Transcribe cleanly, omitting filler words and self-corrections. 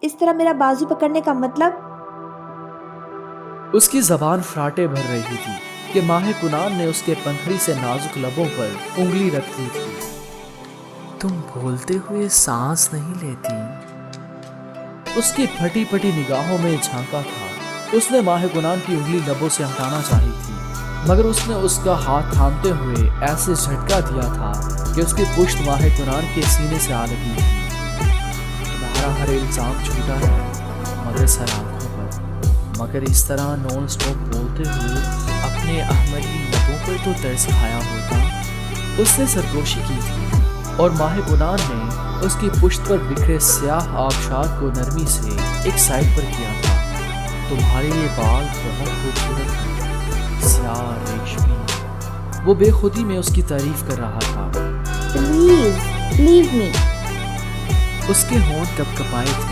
इस तरह मेरा बाजू पकड़ने का मतलब? उसकी जबान फराटे भर रही थी कि माहे कुनान ने उसके पंखड़ी से नाजुक लबों पर उंगली रख दी थी। तुम बोलते हुए सांस नहीं लेती। उसकी फटी फटी निगाहों में झांका था। उसने माहे कुनान की उंगली लबों से हटाना चाही थी, मगर उसने उसका हाथ थामते हुए ऐसे झटका दिया था कि उसकी पुश्त माहे कुनान के सीने से आ लगी थी। तुम्हारा हर इल्जाम झूठा है, मगर सर आंखों पर। मगर इस तरह नॉन स्टॉप बोलते हुए अपने अहमदी लबों पर तो तरस खाया होता। उसने सरगोशी की थी और माहे कुनान ने उसकी पुश्त पर बिखरे स्याह आबशार को नरमी से एक साइड पर किया था। तुम्हारे ये बाल बहुत खूबसूरत हैं, स्याह रेशमी। वो बेखुदी में उसकी तारीफ कर रहा था। Please leave me. उसके होंठ कपकपाए थे